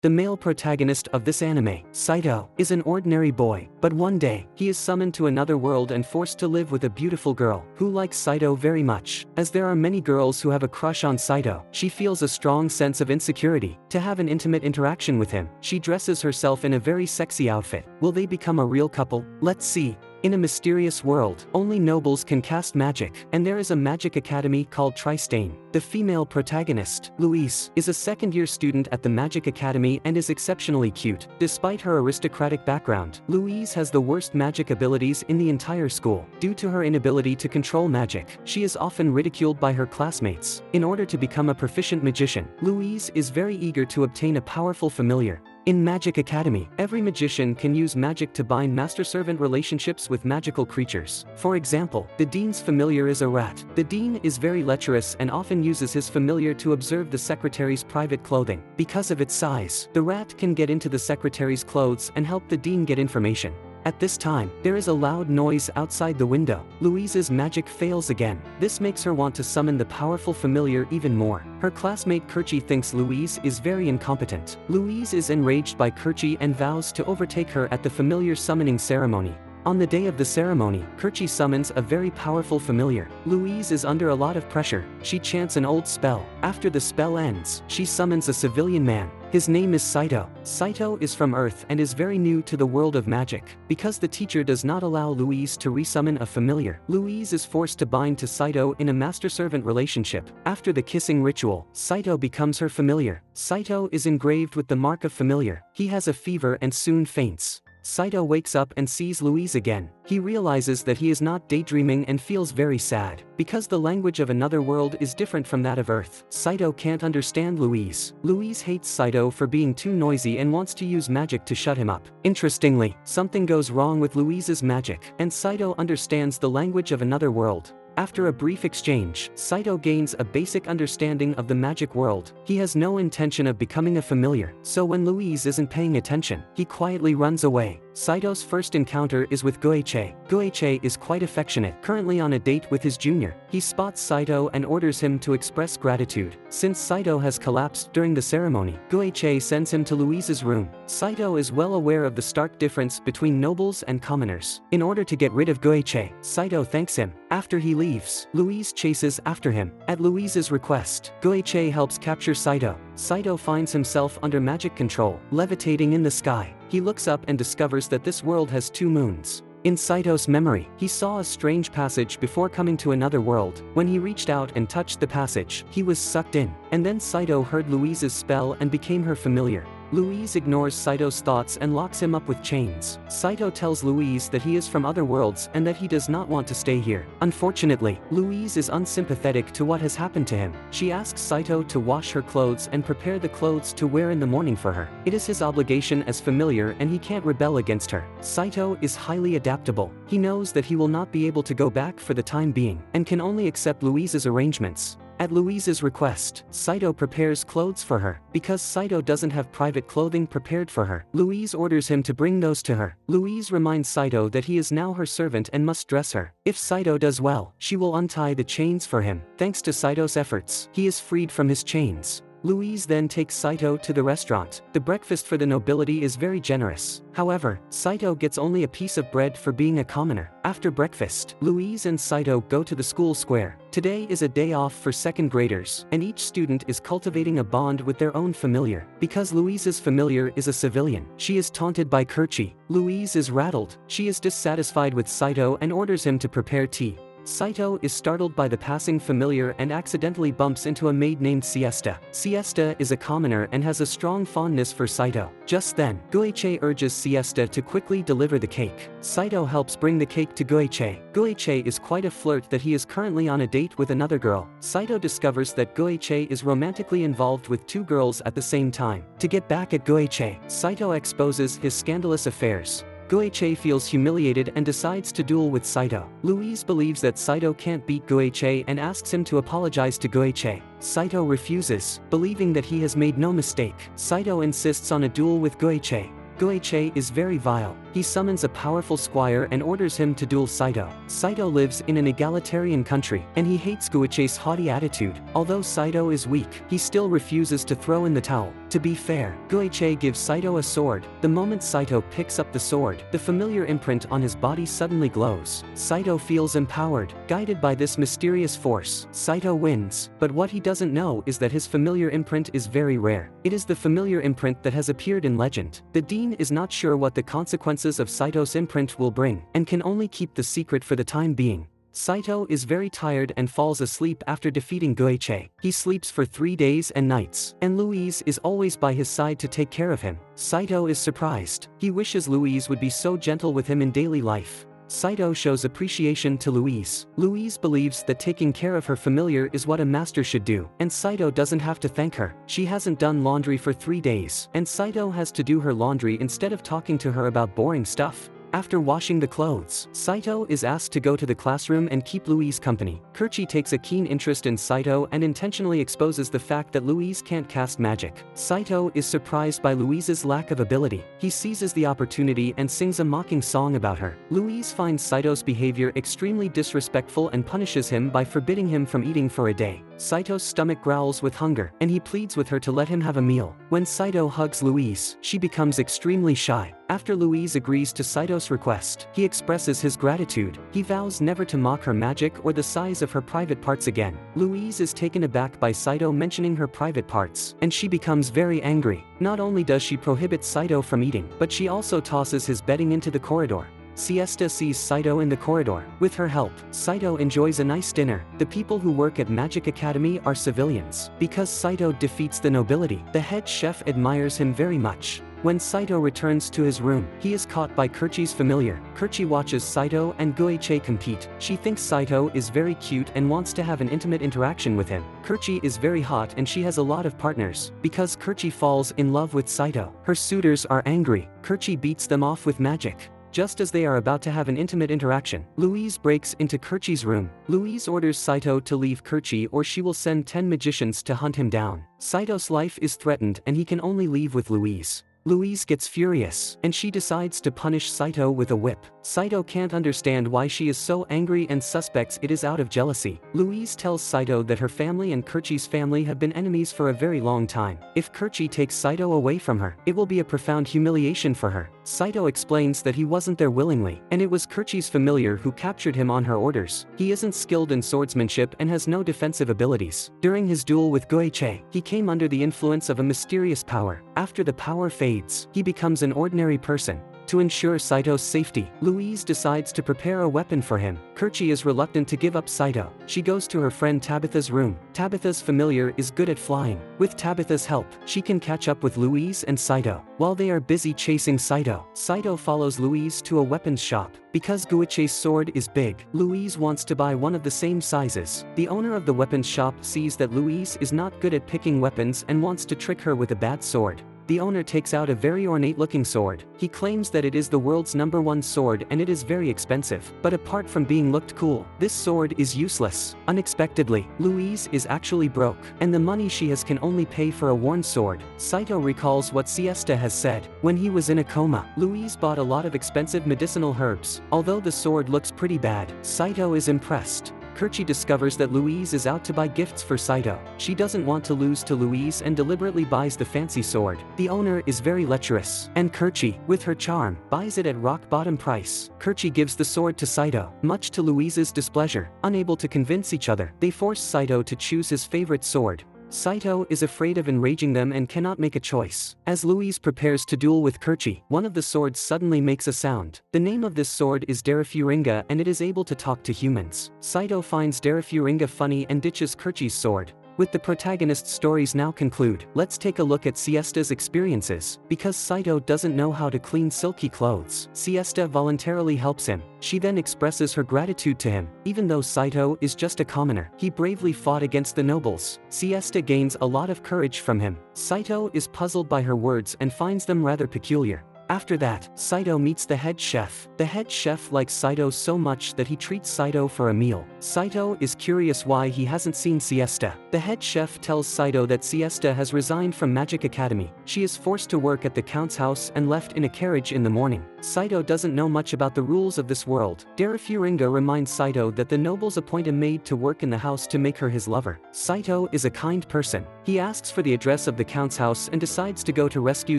The male protagonist of this anime, Saito, is an ordinary boy, but one day, he is summoned to another world and forced to live with a beautiful girl, who likes Saito very much. As there are many girls who have a crush on Saito, she feels a strong sense of insecurity to have an intimate interaction with him. She dresses herself in a very sexy outfit. Will they become a real couple? Let's see. In a mysterious world, only nobles can cast magic, and there is a magic academy called Tristane. The female protagonist, Louise, is a second-year student at the magic academy and is exceptionally cute. Despite her aristocratic background, Louise has the worst magic abilities in the entire school. Due to her inability to control magic, she is often ridiculed by her classmates. In order to become a proficient magician, Louise is very eager to obtain a powerful familiar. In Magic Academy, every magician can use magic to bind master-servant relationships with magical creatures. For example, the dean's familiar is a rat. The dean is very lecherous and often uses his familiar to observe the secretary's private clothing. Because of its size, the rat can get into the secretary's clothes and help the dean get information. At this time, there is a loud noise outside the window. Louise's magic fails again. This makes her want to summon the powerful familiar even more. Her classmate Kerchi thinks Louise is very incompetent. Louise is enraged by Kerchi and vows to overtake her at the familiar summoning ceremony. On the day of the ceremony, Kerchi summons a very powerful familiar. Louise is under a lot of pressure. She chants an old spell. After the spell ends, she summons a civilian man. His name is Saito. Saito is from Earth and is very new to the world of magic. Because the teacher does not allow Louise to resummon a familiar, Louise is forced to bind to Saito in a master-servant relationship. After the kissing ritual, Saito becomes her familiar. Saito is engraved with the mark of familiar. He has a fever and soon faints. Saito wakes up and sees Louise again. He realizes that he is not daydreaming and feels very sad. Because the language of another world is different from that of Earth, Saito can't understand Louise. Louise hates Saito for being too noisy and wants to use magic to shut him up. Interestingly, something goes wrong with Louise's magic, and Saito understands the language of another world. After a brief exchange, Saito gains a basic understanding of the magic world. He has no intention of becoming a familiar, so when Louise isn't paying attention, he quietly runs away. Saito's first encounter is with Goichi. Goichi is quite affectionate, currently on a date with his junior. He spots Saito and orders him to express gratitude. Since Saito has collapsed during the ceremony, Goichi sends him to Louise's room. Saito is well aware of the stark difference between nobles and commoners. In order to get rid of Goichi, Saito thanks him. After he leaves, Louise chases after him. At Louise's request, Goichi helps capture Saito. Saito finds himself under magic control, levitating in the sky. He looks up and discovers that this world has 2 moons. In Saito's memory, he saw a strange passage before coming to another world. When he reached out and touched the passage, he was sucked in. And then Saito heard Louise's spell and became her familiar. Louise ignores Saito's thoughts and locks him up with chains. Saito tells Louise that he is from other worlds and that he does not want to stay here. Unfortunately, Louise is unsympathetic to what has happened to him. She asks Saito to wash her clothes and prepare the clothes to wear in the morning for her. It is his obligation as familiar and he can't rebel against her. Saito is highly adaptable. He knows that he will not be able to go back for the time being, and can only accept Louise's arrangements. At Louise's request, Saito prepares clothes for her. Because Saito doesn't have private clothing prepared for her, Louise orders him to bring those to her. Louise reminds Saito that he is now her servant and must dress her. If Saito does well, she will untie the chains for him. Thanks to Saito's efforts, he is freed from his chains. Louise then takes Saito to the restaurant. The breakfast for the nobility is very generous. However, Saito gets only a piece of bread for being a commoner. After breakfast, Louise and Saito go to the school square. Today is a day off for second graders, and each student is cultivating a bond with their own familiar. Because Louise's familiar is a civilian, she is taunted by Kerchi. Louise is rattled. She is dissatisfied with Saito and orders him to prepare tea. Saito is startled by the passing familiar and accidentally bumps into a maid named Siesta. Siesta is a commoner and has a strong fondness for Saito. Just then, Goichi urges Siesta to quickly deliver the cake. Saito helps bring the cake to Goichi. Goichi is quite a flirt that he is currently on a date with another girl. Saito discovers that Goichi is romantically involved with 2 girls at the same time. To get back at Goichi, Saito exposes his scandalous affairs. Goichi feels humiliated and decides to duel with Saito. Louise believes that Saito can't beat Goichi and asks him to apologize to Goichi. Saito refuses, believing that he has made no mistake. Saito insists on a duel with Goichi. Goichi is very vile. He summons a powerful squire and orders him to duel Saito. Saito lives in an egalitarian country, and he hates Guichei's haughty attitude. Although Saito is weak, he still refuses to throw in the towel. To be fair, Guichei gives Saito a sword. The moment Saito picks up the sword, the familiar imprint on his body suddenly glows. Saito feels empowered. Guided by this mysterious force, Saito wins. But what he doesn't know is that his familiar imprint is very rare. It is the familiar imprint that has appeared in legend. The dean is not sure what the consequences of Saito's imprint will bring, and can only keep the secret for the time being. Saito is very tired and falls asleep after defeating Guichei. He sleeps for 3 days and nights, and Louise is always by his side to take care of him. Saito is surprised. He wishes Louise would be so gentle with him in daily life. Saito shows appreciation to Louise. Louise believes that taking care of her familiar is what a master should do, and Saito doesn't have to thank her. She hasn't done laundry for 3 days, and Saito has to do her laundry instead of talking to her about boring stuff. After washing the clothes, Saito is asked to go to the classroom and keep Louise company. Kirchi takes a keen interest in Saito and intentionally exposes the fact that Louise can't cast magic. Saito is surprised by Louise's lack of ability. He seizes the opportunity and sings a mocking song about her. Louise finds Saito's behavior extremely disrespectful and punishes him by forbidding him from eating for a day. Saito's stomach growls with hunger, and he pleads with her to let him have a meal. When Saito hugs Louise, she becomes extremely shy. After Louise agrees to Saito's request, he expresses his gratitude. He vows never to mock her magic or the size of her private parts again. Louise is taken aback by Saito mentioning her private parts, and she becomes very angry. Not only does she prohibit Saito from eating, but she also tosses his bedding into the corridor. Siesta sees Saito in the corridor. With her help, Saito enjoys a nice dinner. The people who work at Magic Academy are civilians. Because Saito defeats the nobility, the head chef admires him very much. When Saito returns to his room, he is caught by Kirchi's familiar. Kirchi watches Saito and Guichei compete. She thinks Saito is very cute and wants to have an intimate interaction with him. Kirchi is very hot and she has a lot of partners. Because Kirchi falls in love with Saito, her suitors are angry. Kirchi beats them off with magic. Just as they are about to have an intimate interaction, Louise breaks into Kirchi's room. Louise orders Saito to leave Kirchi or she will send 10 magicians to hunt him down. Saito's life is threatened and he can only leave with Louise. Louise gets furious, and she decides to punish Saito with a whip. Saito can't understand why she is so angry and suspects it is out of jealousy. Louise tells Saito that her family and Kirchi's family have been enemies for a very long time. If Kirchi takes Saito away from her, it will be a profound humiliation for her. Saito explains that he wasn't there willingly, and it was Kirchi's familiar who captured him on her orders. He isn't skilled in swordsmanship and has no defensive abilities. During his duel with Guichei, he came under the influence of a mysterious power. After the power fades, he becomes an ordinary person. To ensure Saito's safety, Louise decides to prepare a weapon for him. Kirchi is reluctant to give up Saito. She goes to her friend Tabitha's room. Tabitha's familiar is good at flying. With Tabitha's help, she can catch up with Louise and Saito. While they are busy chasing Saito, Saito follows Louise to a weapons shop. Because Guichei's sword is big, Louise wants to buy one of the same sizes. The owner of the weapons shop sees that Louise is not good at picking weapons and wants to trick her with a bad sword. The owner takes out a very ornate-looking sword. He claims that it is the world's #1 sword and it is very expensive. But apart from being looked cool, this sword is useless. Unexpectedly, Louise is actually broke, and the money she has can only pay for a worn sword. Saito recalls what Siesta has said. When he was in a coma, Louise bought a lot of expensive medicinal herbs. Although the sword looks pretty bad, Saito is impressed. Kirchi discovers that Louise is out to buy gifts for Saito. She doesn't want to lose to Louise and deliberately buys the fancy sword. The owner is very lecherous, and Kirchi, with her charm, buys it at rock-bottom price. Kirchi gives the sword to Saito, much to Louise's displeasure. Unable to convince each other, they force Saito to choose his favorite sword. Saito is afraid of enraging them and cannot make a choice. As Louise prepares to duel with Kirchi, one of the swords suddenly makes a sound. The name of this sword is Darafuringa and it is able to talk to humans. Saito finds Darafuringa funny and ditches Kirchi's sword. With the protagonist's stories now conclude, let's take a look at Siesta's experiences. Because Saito doesn't know how to clean silky clothes, Siesta voluntarily helps him. She then expresses her gratitude to him. Even though Saito is just a commoner, he bravely fought against the nobles. Siesta gains a lot of courage from him. Saito is puzzled by her words and finds them rather peculiar. After that, Saito meets the head chef. The head chef likes Saito so much that he treats Saito for a meal. Saito is curious why he hasn't seen Siesta. The head chef tells Saito that Siesta has resigned from Magic Academy. She is forced to work at the Count's house and left in a carriage in the morning. Saito doesn't know much about the rules of this world. Darafuringa reminds Saito that the nobles appoint a maid to work in the house to make her his lover. Saito is a kind person. He asks for the address of the Count's house and decides to go to rescue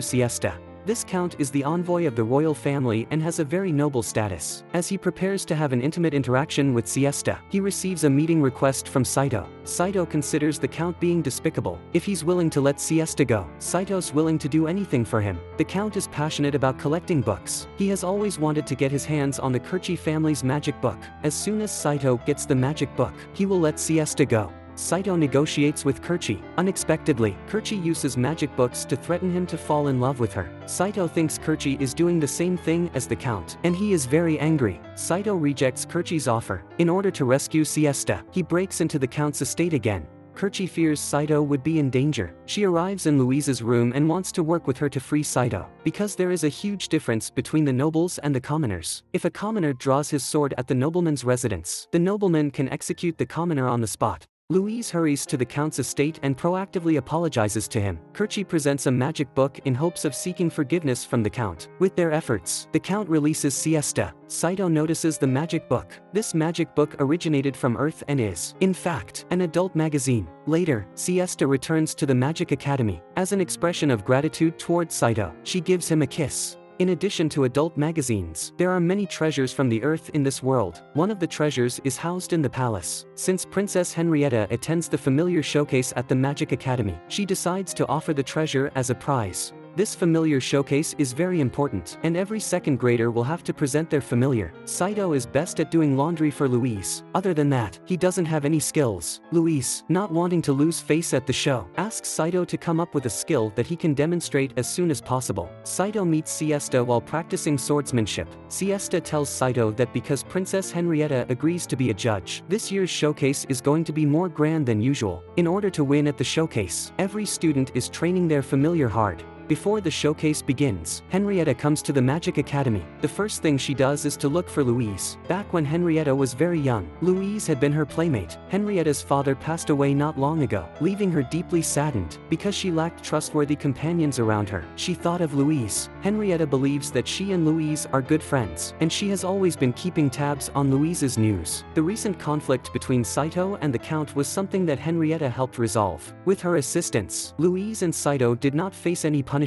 Siesta. This Count is the envoy of the royal family and has a very noble status. As he prepares to have an intimate interaction with Siesta, he receives a meeting request from Saito. Saito considers the Count being despicable. If he's willing to let Siesta go, Saito's willing to do anything for him. The Count is passionate about collecting books. He has always wanted to get his hands on the Kirchi family's magic book. As soon as Saito gets the magic book, he will let Siesta go. Saito negotiates with Kirchi. Unexpectedly, Kirchi uses magic books to threaten him to fall in love with her. Saito thinks Kirchi is doing the same thing as the Count, and he is very angry. Saito rejects Kirchi's offer. In order to rescue Siesta, he breaks into the Count's estate again. Kirchi fears Saito would be in danger. She arrives in Louise's room and wants to work with her to free Saito. Because there is a huge difference between the nobles and the commoners. If a commoner draws his sword at the nobleman's residence, the nobleman can execute the commoner on the spot. Louise hurries to the Count's estate and proactively apologizes to him. Kirchi presents a magic book in hopes of seeking forgiveness from the Count. With their efforts, the Count releases Siesta. Saito notices the magic book. This magic book originated from Earth and is, in fact, an adult magazine. Later, Siesta returns to the Magic Academy. As an expression of gratitude toward Saito, she gives him a kiss. In addition to adult magazines, there are many treasures from the earth in this world. One of the treasures is housed in the palace. Since Princess Henrietta attends the familiar showcase at the Magic Academy, she decides to offer the treasure as a prize. This familiar showcase is very important, and every second grader will have to present their familiar. Saito is best at doing laundry for Louise. Other than that, he doesn't have any skills. Louise, not wanting to lose face at the show, asks Saito to come up with a skill that he can demonstrate as soon as possible. Saito meets Siesta while practicing swordsmanship. Siesta tells Saito that because Princess Henrietta agrees to be a judge, this year's showcase is going to be more grand than usual. In order to win at the showcase, every student is training their familiar hard. Before the showcase begins, Henrietta comes to the Magic Academy. The first thing she does is to look for Louise. Back when Henrietta was very young, Louise had been her playmate. Henrietta's father passed away not long ago, leaving her deeply saddened. Because she lacked trustworthy companions around her, she thought of Louise. Henrietta believes that she and Louise are good friends, and she has always been keeping tabs on Louise's news. The recent conflict between Saito and the Count was something that Henrietta helped resolve. With her assistance, Louise and Saito did not face any punishment.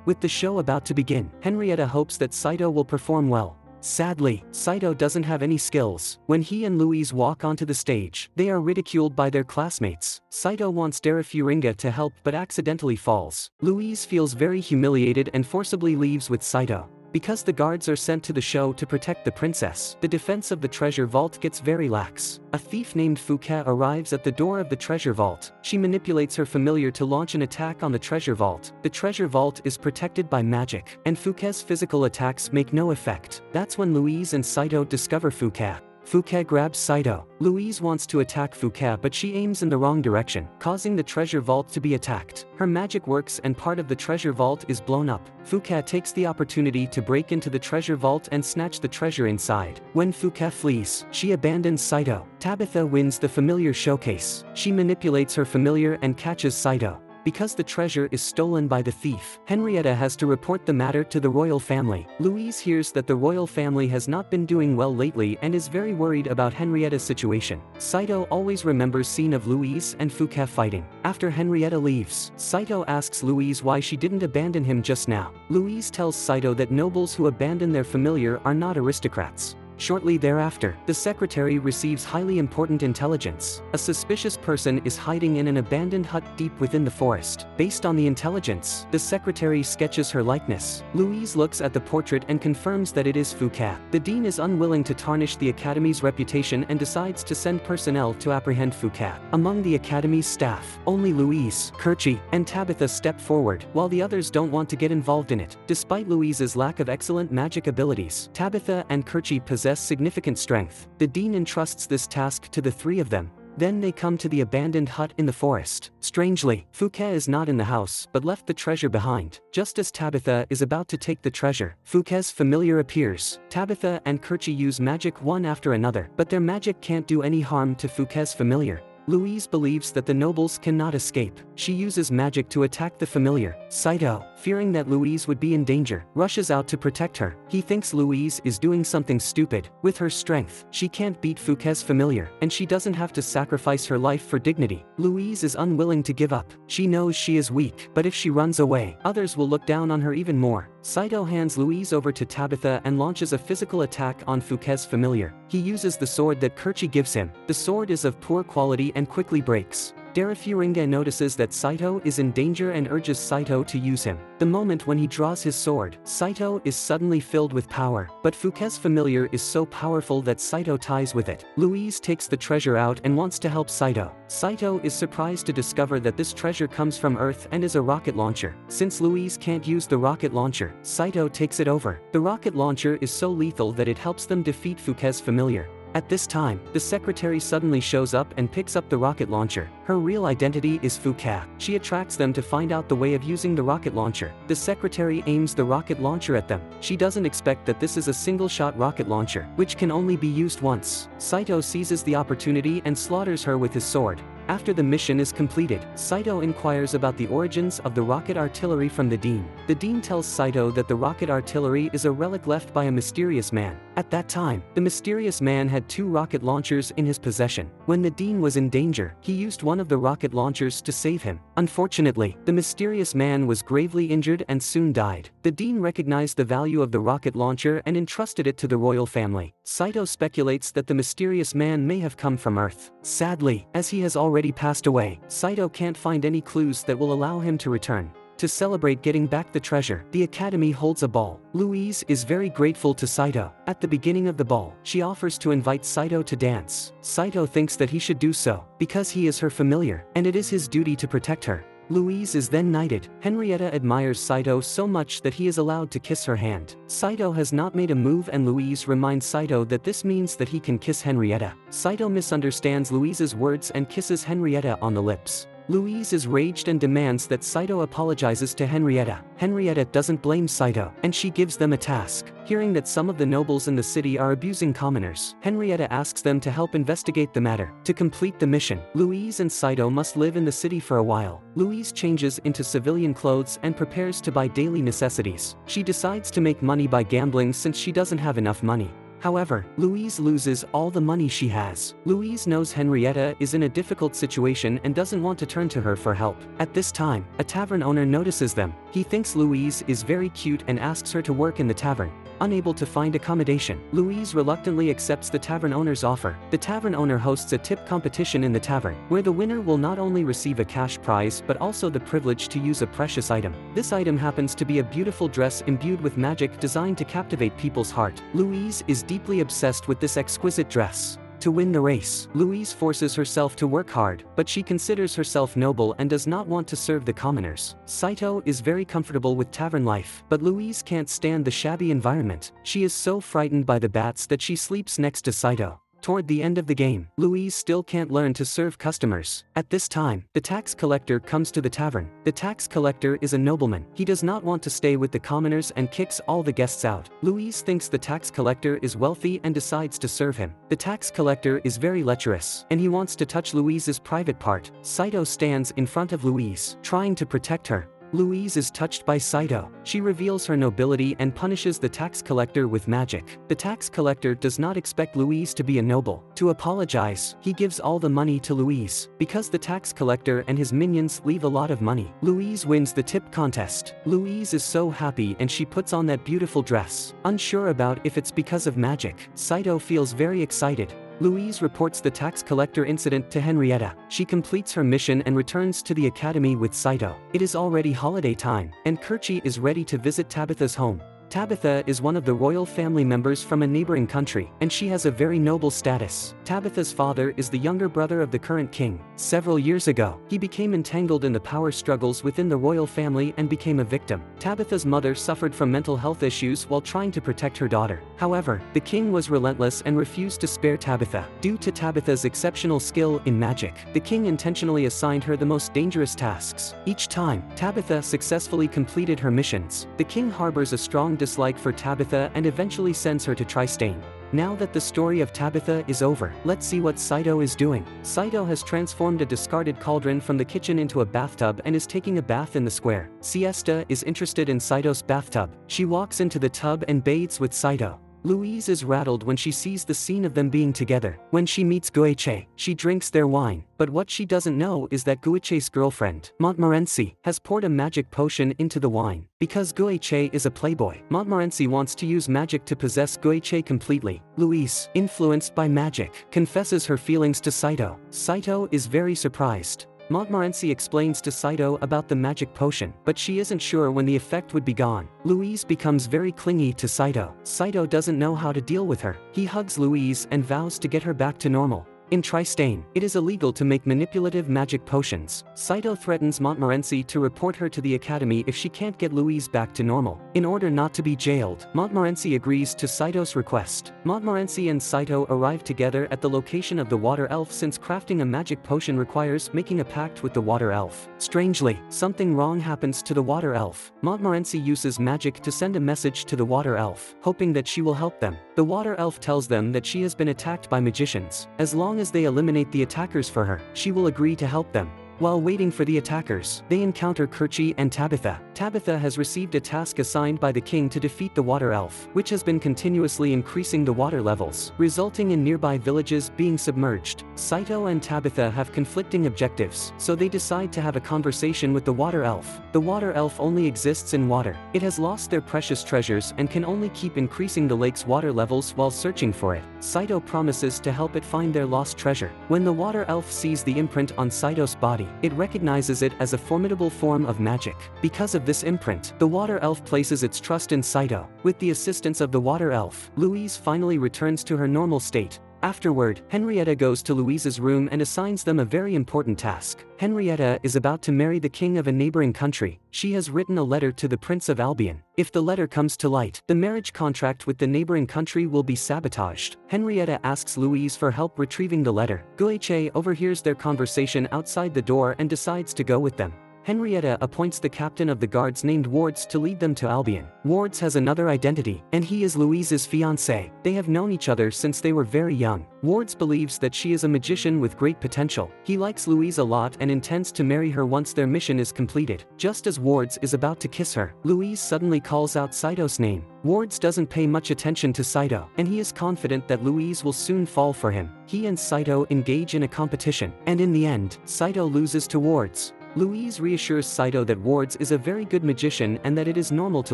With the show about to begin, Henrietta hopes that Saito will perform well. Sadly, Saito doesn't have any skills. When he and Louise walk onto the stage, they are ridiculed by their classmates. Saito wants Darafuringa to help but accidentally falls. Louise feels very humiliated and forcibly leaves with Saito. Because the guards are sent to the show to protect the princess, the defense of the treasure vault gets very lax. A thief named Fuka arrives at the door of the treasure vault. She manipulates her familiar to launch an attack on the treasure vault. The treasure vault is protected by magic, and Fuka's physical attacks make no effect. That's when Louise and Saito discover Fuka. Fuka grabs Saito. Louise wants to attack Fuka but she aims in the wrong direction, causing the treasure vault to be attacked. Her magic works and part of the treasure vault is blown up. Fuka takes the opportunity to break into the treasure vault and snatch the treasure inside. When Fuka flees, she abandons Saito. Tabitha wins the familiar showcase. She manipulates her familiar and catches Saito. Because the treasure is stolen by the thief, Henrietta has to report the matter to the royal family. Louise hears that the royal family has not been doing well lately and is very worried about Henrietta's situation. Saito always remembers scene of Louise and Fuka fighting. After Henrietta leaves, Saito asks Louise why she didn't abandon him just now. Louise tells Saito that nobles who abandon their familiar are not aristocrats. Shortly thereafter, the secretary receives highly important intelligence. A suspicious person is hiding in an abandoned hut deep within the forest. Based on the intelligence, the secretary sketches her likeness. Louise looks at the portrait and confirms that it is Fuka. The dean is unwilling to tarnish the academy's reputation and decides to send personnel to apprehend Fuka. Among the academy's staff, only Louise, Kirchi, and Tabitha step forward, while the others don't want to get involved in it. Despite Louise's lack of excellent magic abilities, Tabitha and Kirchi possess significant strength. The dean entrusts this task to the three of them. Then they come to the abandoned hut in the forest. Strangely, Fouquet is not in the house but left the treasure behind. Just as Tabitha is about to take the treasure, Fouquet's familiar appears. Tabitha and Kerchie use magic one after another, but their magic can't do any harm to Fouquet's familiar. Louise believes that the nobles cannot escape. She uses magic to attack the familiar. Saito, fearing that Louise would be in danger, rushes out to protect her. He thinks Louise is doing something stupid. With her strength, she can't beat Fouquet's familiar, and she doesn't have to sacrifice her life for dignity. Louise is unwilling to give up. She knows she is weak, but if she runs away, others will look down on her even more. Saito hands Louise over to Tabitha and launches a physical attack on Fouquet's familiar. He uses the sword that Kerchie gives him. The sword is of poor quality and quickly breaks. Darafuringa notices that Saito is in danger and urges Saito to use him. The moment when he draws his sword, Saito is suddenly filled with power, but Fouquet's familiar is so powerful that Saito ties with it. Louise takes the treasure out and wants to help Saito. Saito is surprised to discover that this treasure comes from Earth and is a rocket launcher. Since Louise can't use the rocket launcher, Saito takes it over. The rocket launcher is so lethal that it helps them defeat Fouquet's familiar. At this time, the secretary suddenly shows up and picks up the rocket launcher. Her real identity is Fouquet. She attracts them to find out the way of using the rocket launcher. The secretary aims the rocket launcher at them. She doesn't expect that this is a single-shot rocket launcher, which can only be used once. Saito seizes the opportunity and slaughters her with his sword. After the mission is completed, Saito inquires about the origins of the rocket artillery from the Dean. The Dean tells Saito that the rocket artillery is a relic left by a mysterious man. At that time, the mysterious man had 2 rocket launchers in his possession. When the Dean was in danger, he used one of the rocket launchers to save him. Unfortunately, the mysterious man was gravely injured and soon died. The Dean recognized the value of the rocket launcher and entrusted it to the royal family. Saito speculates that the mysterious man may have come from Earth. Sadly, as he has already passed away, Saito can't find any clues that will allow him to return. To celebrate getting back the treasure, the Academy holds a ball. Louise is very grateful to Saito. At the beginning of the ball, she offers to invite Saito to dance. Saito thinks that he should do so, because he is her familiar, and it is his duty to protect her. Louise is then knighted. Henrietta admires Saito so much that he is allowed to kiss her hand. Saito has not made a move and Louise reminds Saito that this means that he can kiss Henrietta. Saito misunderstands Louise's words and kisses Henrietta on the lips. Louise is raged and demands that Saito apologizes to Henrietta. Henrietta doesn't blame Saito, and she gives them a task. Hearing that some of the nobles in the city are abusing commoners, Henrietta asks them to help investigate the matter. To complete the mission, Louise and Saito must live in the city for a while. Louise changes into civilian clothes and prepares to buy daily necessities. She decides to make money by gambling since she doesn't have enough money. However, Louise loses all the money she has. Louise knows Henrietta is in a difficult situation and doesn't want to turn to her for help. At this time, a tavern owner notices them. He thinks Louise is very cute and asks her to work in the tavern. Unable to find accommodation, Louise reluctantly accepts the tavern owner's offer. The tavern owner hosts a tip competition in the tavern, where the winner will not only receive a cash prize but also the privilege to use a precious item. This item happens to be a beautiful dress imbued with magic designed to captivate people's heart. Louise is deeply obsessed with this exquisite dress. To win the race, Louise forces herself to work hard, but she considers herself noble and does not want to serve the commoners. Saito is very comfortable with tavern life, but Louise can't stand the shabby environment. She is so frightened by the bats that she sleeps next to Saito. Toward the end of the game, Louise still can't learn to serve customers. At this time, the tax collector comes to the tavern. The tax collector is a nobleman. He does not want to stay with the commoners and kicks all the guests out. Louise thinks the tax collector is wealthy and decides to serve him. The tax collector is very lecherous, and he wants to touch Louise's private part. Saito stands in front of Louise, trying to protect her. Louise is touched by Saito. She reveals her nobility and punishes the tax collector with magic. The tax collector does not expect Louise to be a noble. To apologize, he gives all the money to Louise. Because the tax collector and his minions leave a lot of money, Louise wins the tip contest. Louise is so happy and she puts on that beautiful dress. Unsure about if it's because of magic, Saito feels very excited. Louise reports the tax collector incident to Henrietta. She completes her mission and returns to the academy with Saito. It is already holiday time, and Kerchie is ready to visit Tabitha's home. Tabitha is one of the royal family members from a neighboring country, and she has a very noble status. Tabitha's father is the younger brother of the current king. Several years ago, he became entangled in the power struggles within the royal family and became a victim. Tabitha's mother suffered from mental health issues while trying to protect her daughter. However, the king was relentless and refused to spare Tabitha. Due to Tabitha's exceptional skill in magic, the king intentionally assigned her the most dangerous tasks. Each time, Tabitha successfully completed her missions. The king harbors a strong dislike for Tabitha and eventually sends her to Trystane. Now that the story of Tabitha is over, let's see what Saito is doing. Saito has transformed a discarded cauldron from the kitchen into a bathtub and is taking a bath in the square. Siesta is interested in Saito's bathtub. She walks into the tub and bathes with Saito. Louise is rattled when she sees the scene of them being together. When she meets Guiche, she drinks their wine, but what she doesn't know is that Guiche's girlfriend, Montmorency, has poured a magic potion into the wine. Because Guiche is a playboy, Montmorency wants to use magic to possess Guiche completely. Louise, influenced by magic, confesses her feelings to Saito. Saito is very surprised. Montmorency explains to Saito about the magic potion, but she isn't sure when the effect would be gone. Louise becomes very clingy to Saito. Saito doesn't know how to deal with her. He hugs Louise and vows to get her back to normal. In Trystane, it is illegal to make manipulative magic potions. Saito threatens Montmorency to report her to the academy if she can't get Louise back to normal. In order not to be jailed, Montmorency agrees to Saito's request. Montmorency and Saito arrive together at the location of the water elf since crafting a magic potion requires making a pact with the water elf. Strangely, something wrong happens to the water elf. Montmorency uses magic to send a message to the water elf, hoping that she will help them. The water elf tells them that she has been attacked by magicians. As long as they eliminate the attackers for her, she will agree to help them. While waiting for the attackers, they encounter Kerchi and Tabitha. Tabitha has received a task assigned by the king to defeat the water elf, which has been continuously increasing the water levels, resulting in nearby villages being submerged. Saito and Tabitha have conflicting objectives, so they decide to have a conversation with the water elf. The water elf only exists in water. It has lost their precious treasures and can only keep increasing the lake's water levels while searching for it. Saito promises to help it find their lost treasure. When the water elf sees the imprint on Saito's body, it recognizes it as a formidable form of magic. Because of this imprint, the water elf places its trust in Saito. With the assistance of the water elf, Louise finally returns to her normal state. Afterward, Henrietta goes to Louise's room and assigns them a very important task. Henrietta is about to marry the king of a neighboring country. She has written a letter to the Prince of Albion. If the letter comes to light, the marriage contract with the neighboring country will be sabotaged. Henrietta asks Louise for help retrieving the letter. Guiche overhears their conversation outside the door and decides to go with them. Henrietta appoints the captain of the guards named Wards to lead them to Albion. Wards has another identity, and he is Louise's fiancé. They have known each other since they were very young. Wards believes that she is a magician with great potential. He likes Louise a lot and intends to marry her once their mission is completed. Just as Wards is about to kiss her, Louise suddenly calls out Saito's name. Wards doesn't pay much attention to Saito, and he is confident that Louise will soon fall for him. He and Saito engage in a competition, and in the end, Saito loses to Wards. Louise reassures Saito that Wards is a very good magician and that it is normal to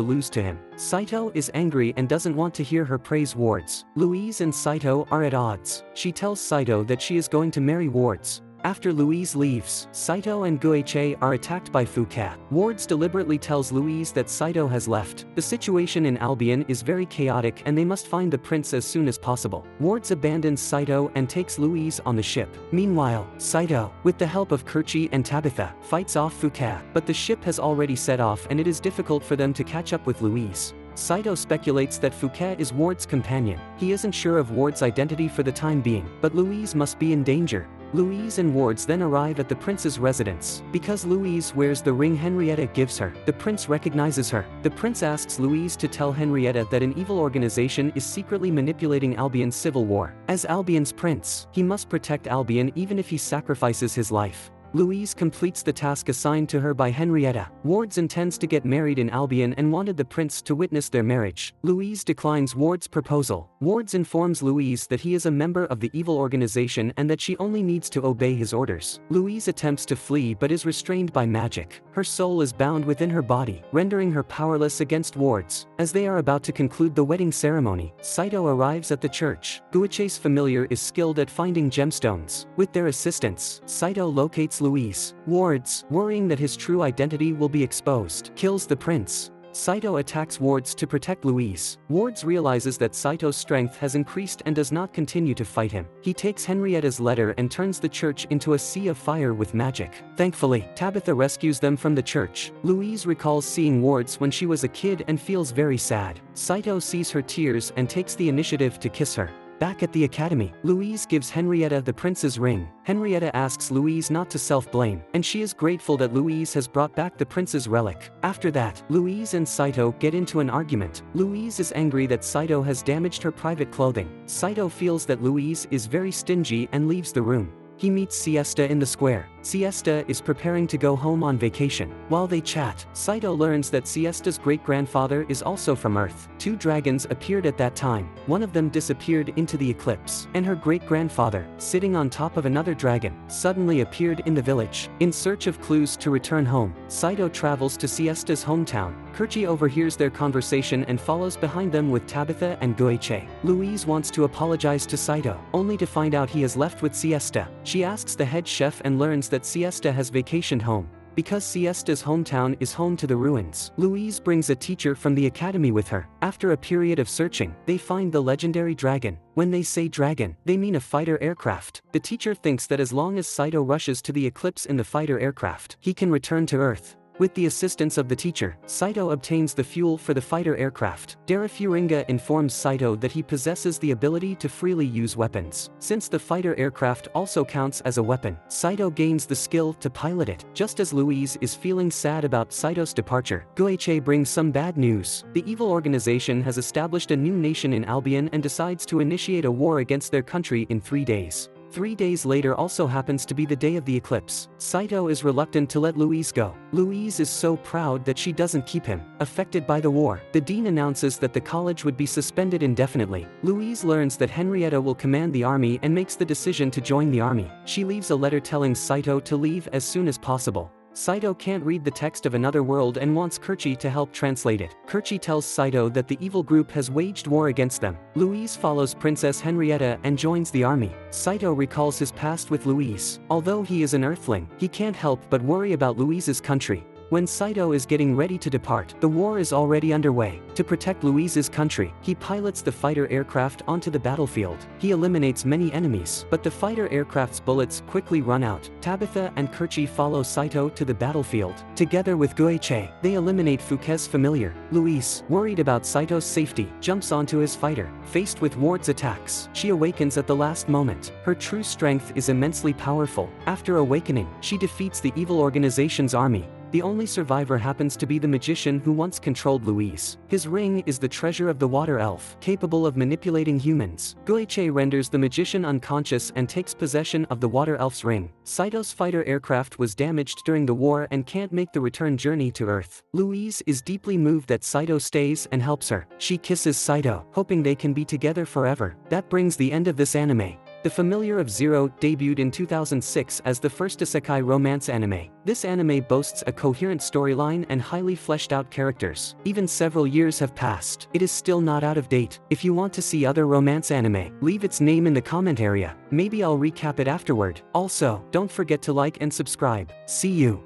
lose to him. Saito is angry and doesn't want to hear her praise Wards. Louise and Saito are at odds. She tells Saito that she is going to marry Wards. After Louise leaves, Saito and Guiche are attacked by Fouquet. Wards deliberately tells Louise that Saito has left. The situation in Albion is very chaotic and they must find the prince as soon as possible. Wards abandons Saito and takes Louise on the ship. Meanwhile, Saito, with the help of Kerchi and Tabitha, fights off Fouquet, but the ship has already set off and it is difficult for them to catch up with Louise. Saito speculates that Fouquet is Wards' companion. He isn't sure of Wards' identity for the time being, but Louise must be in danger. Louise and Wards then arrive at the prince's residence. Because Louise wears the ring Henrietta gives her, the prince recognizes her. The prince asks Louise to tell Henrietta that an evil organization is secretly manipulating Albion's civil war. As Albion's prince, he must protect Albion even if he sacrifices his life. Louise completes the task assigned to her by Henrietta. Wards intends to get married in Albion and wanted the prince to witness their marriage. Louise declines Wards' proposal. Wards informs Louise that he is a member of the evil organization and that she only needs to obey his orders. Louise attempts to flee but is restrained by magic. Her soul is bound within her body, rendering her powerless against Wards. As they are about to conclude the wedding ceremony, Saito arrives at the church. Guiche's familiar is skilled at finding gemstones. With their assistance, Saito locates Louise. Wards, worrying that his true identity will be exposed, kills the prince. Saito attacks Wards to protect Louise. Wards realizes that Saito's strength has increased and does not continue to fight him. He takes Henrietta's letter and turns the church into a sea of fire with magic. Thankfully, Tabitha rescues them from the church. Louise recalls seeing Wards when she was a kid and feels very sad. Saito sees her tears and takes the initiative to kiss her. Back at the academy, Louise gives Henrietta the prince's ring. Henrietta asks Louise not to self-blame, and she is grateful that Louise has brought back the prince's relic. After that, Louise and Saito get into an argument. Louise is angry that Saito has damaged her private clothing. Saito feels that Louise is very stingy and leaves the room. He meets Siesta in the square. Siesta is preparing to go home on vacation. While they chat, Saito learns that Siesta's great-grandfather is also from Earth. 2 dragons appeared at that time. One of them disappeared into the eclipse, and her great-grandfather, sitting on top of another dragon, suddenly appeared in the village. In search of clues to return home, Saito travels to Siesta's hometown. Kirchi overhears their conversation and follows behind them with Tabitha and Goichi. Louise wants to apologize to Saito, only to find out he has left with Siesta. She asks the head chef and learns that Siesta has vacationed home. Because Siesta's hometown is home to the ruins, Louise brings a teacher from the academy with her. After a period of searching, they find the legendary dragon. When they say dragon, they mean a fighter aircraft. The teacher thinks that as long as Saito rushes to the eclipse in the fighter aircraft, he can return to Earth. With the assistance of the teacher, Saito obtains the fuel for the fighter aircraft. Darafuringa informs Saito that he possesses the ability to freely use weapons. Since the fighter aircraft also counts as a weapon, Saito gains the skill to pilot it. Just as Louise is feeling sad about Saito's departure, Goichi brings some bad news. The evil organization has established a new nation in Albion and decides to initiate a war against their country in 3 days. 3 days later also happens to be the day of the eclipse. Saito is reluctant to let Louise go. Louise is so proud that she doesn't keep him. Affected by the war, the dean announces that the college would be suspended indefinitely. Louise learns that Henrietta will command the army and makes the decision to join the army. She leaves a letter telling Saito to leave as soon as possible. Saito can't read the text of Another World and wants Kirchi to help translate it. Kirchi tells Saito that the evil group has waged war against them. Louise follows Princess Henrietta and joins the army. Saito recalls his past with Louise. Although he is an Earthling, he can't help but worry about Louise's country. When Saito is getting ready to depart, the war is already underway. To protect Louise's country, he pilots the fighter aircraft onto the battlefield. He eliminates many enemies, but the fighter aircraft's bullets quickly run out. Tabitha and Kirchi follow Saito to the battlefield. Together with Goichi, they eliminate Fuke's familiar. Louise, worried about Saito's safety, jumps onto his fighter. Faced with Ward's attacks, she awakens at the last moment. Her true strength is immensely powerful. After awakening, she defeats the evil organization's army. The only survivor happens to be the magician who once controlled Louise. His ring is the treasure of the water elf, capable of manipulating humans. Goichi renders the magician unconscious and takes possession of the water elf's ring. Saito's fighter aircraft was damaged during the war and can't make the return journey to Earth. Louise is deeply moved that Saito stays and helps her. She kisses Saito, hoping they can be together forever. That brings the end of this anime. The Familiar of Zero debuted in 2006 as the first isekai romance anime. This anime boasts a coherent storyline and highly fleshed out characters. Even several years have passed, it is still not out of date. If you want to see other romance anime, leave its name in the comment area. Maybe I'll recap it afterward. Also, don't forget to like and subscribe. See you.